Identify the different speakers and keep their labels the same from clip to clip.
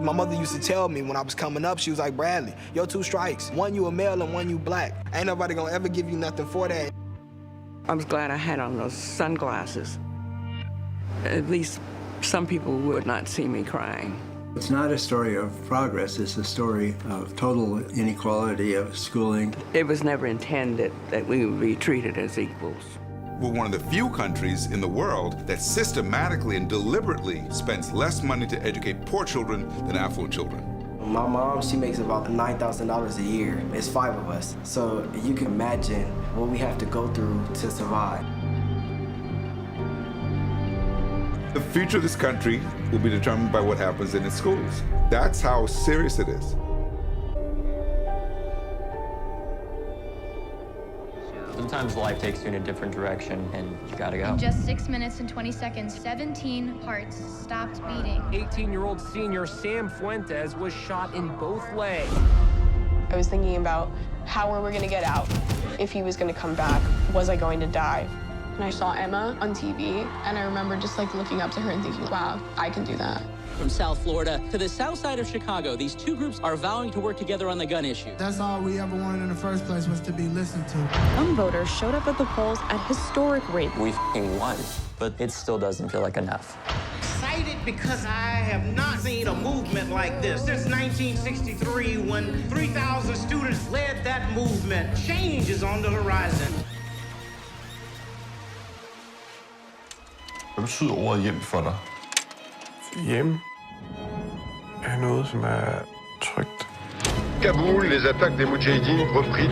Speaker 1: My mother used to tell me when I was coming up, she was like, Bradley, your 2 strikes. One you a male and one you black. Ain't nobody gonna ever give you nothing for that.
Speaker 2: I was glad I had on those sunglasses. At least some people would not see me crying.
Speaker 3: It's not a story of progress, it's a story of total inequality of schooling.
Speaker 2: It was never intended that we would be treated as equals.
Speaker 4: We're one of the few countries in the world that systematically and deliberately spends less money to educate poor children than affluent children.
Speaker 5: My mom, she makes about $9,000 a year. It's 5 of us. So you can imagine what we have to go through to survive.
Speaker 4: The future of this country will be determined by what happens in its schools. That's how serious it is.
Speaker 6: Sometimes life takes you in a different direction and you gotta go.
Speaker 7: In just 6 minutes and 20 seconds, 17 hearts stopped beating.
Speaker 8: 18-year-old senior Sam Fuentes was shot in both legs.
Speaker 9: I was thinking about how were we gonna get out? If he was gonna come back, was I going to die? And I saw Emma on TV, and I remember just like looking up to her and thinking, wow, I can do that.
Speaker 10: From South Florida to the south side of Chicago, these 2 groups are vowing to work together on the gun issue.
Speaker 11: That's all we ever wanted in the first place, was to be listened to.
Speaker 12: Young voters showed up at the polls at historic rates.
Speaker 6: We won, but it still doesn't feel like enough.
Speaker 13: Excited because I have not seen a movement like this since 1963 when 3,000 students led that movement. Change is on the horizon.
Speaker 14: Hvad betyder ordet hjem for dig?
Speaker 15: Hjem er noget, som er trygt.
Speaker 16: Kaboul, les attaques des Moudjahidines repris.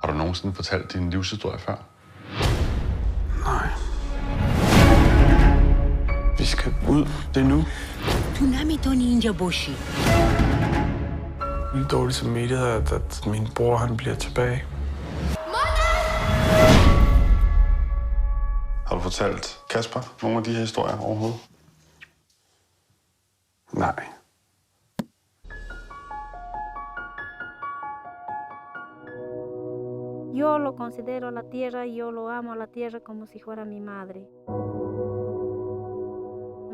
Speaker 14: Har du nogensinde fortalt din livshistorie før?
Speaker 15: Nej. Vi skal ud. Det er nu.
Speaker 17: Tsunami Tony Injaboshi.
Speaker 15: Det er dårligt samvittighed, at min bror han bliver tilbage.
Speaker 14: Har du fortalt Kasper nogle af de her historier overhovedet?
Speaker 15: Nej.
Speaker 18: Yo lo considero la tierra y yo lo amo a la tierra como si fuera mi madre.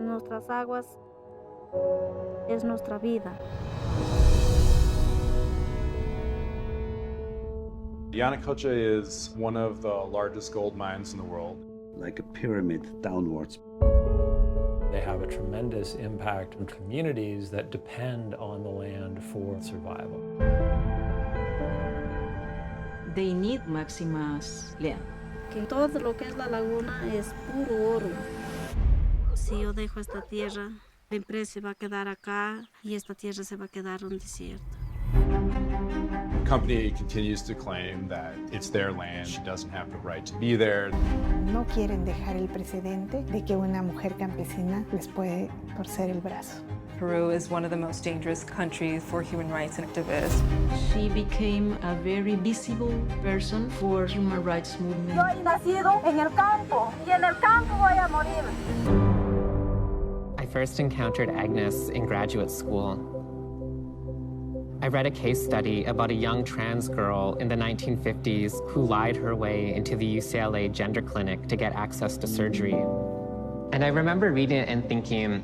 Speaker 18: Nuestras aguas es nuestra vida.
Speaker 19: Yanacocha is one of the largest gold mines in the world.
Speaker 20: Like a pyramid downwards.
Speaker 5: They have a tremendous impact on communities that depend on the land for survival.
Speaker 17: They need máximas land.
Speaker 18: Que todo lo que es la laguna es puro oro. Si yo dejo esta tierra, la empresa se va a quedar acá y esta tierra se va a quedar un desierto.
Speaker 19: The company continues to claim that it's their land. She doesn't have the right to be there.
Speaker 3: No quieren dejar el precedente de que una mujer campesina les puede torcer el brazo.
Speaker 7: Peru is one of the most dangerous countries for human rights activists.
Speaker 17: She became a very visible person for human rights movement.
Speaker 18: Yo he nacido en el campo y en el campo voy a morir.
Speaker 9: I first encountered Agnes in graduate school. I read a case study about a young trans girl in the 1950s who lied her way into the UCLA gender clinic to get access to surgery. And I remember reading it and thinking,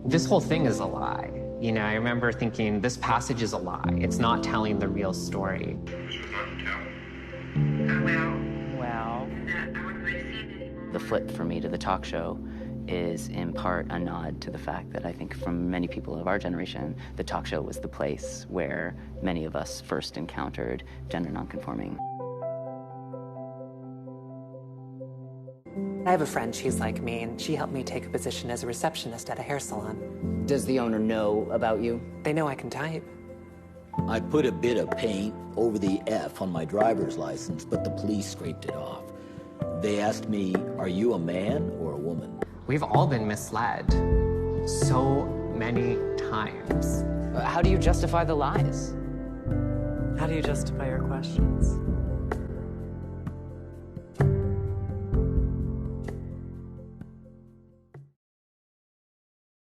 Speaker 9: this whole thing is a lie. You know, I remember thinking, this passage is a lie. It's not telling the real story.
Speaker 4: Well, the flip for me to the talk show is in part a nod to the fact that I think from many people of our generation, the talk show was the place where many of us first encountered gender nonconforming.
Speaker 10: I have a friend, she's like me, and she helped me take a position as a receptionist at a hair salon.
Speaker 4: Does the owner know about you?
Speaker 10: They know I can type.
Speaker 15: I put a bit of paint over the F on my driver's license, but the police scraped it off. They asked me, are you a man or a woman?
Speaker 9: We've all been misled so many times.
Speaker 4: How do you justify the lies?
Speaker 10: How do you justify your questions?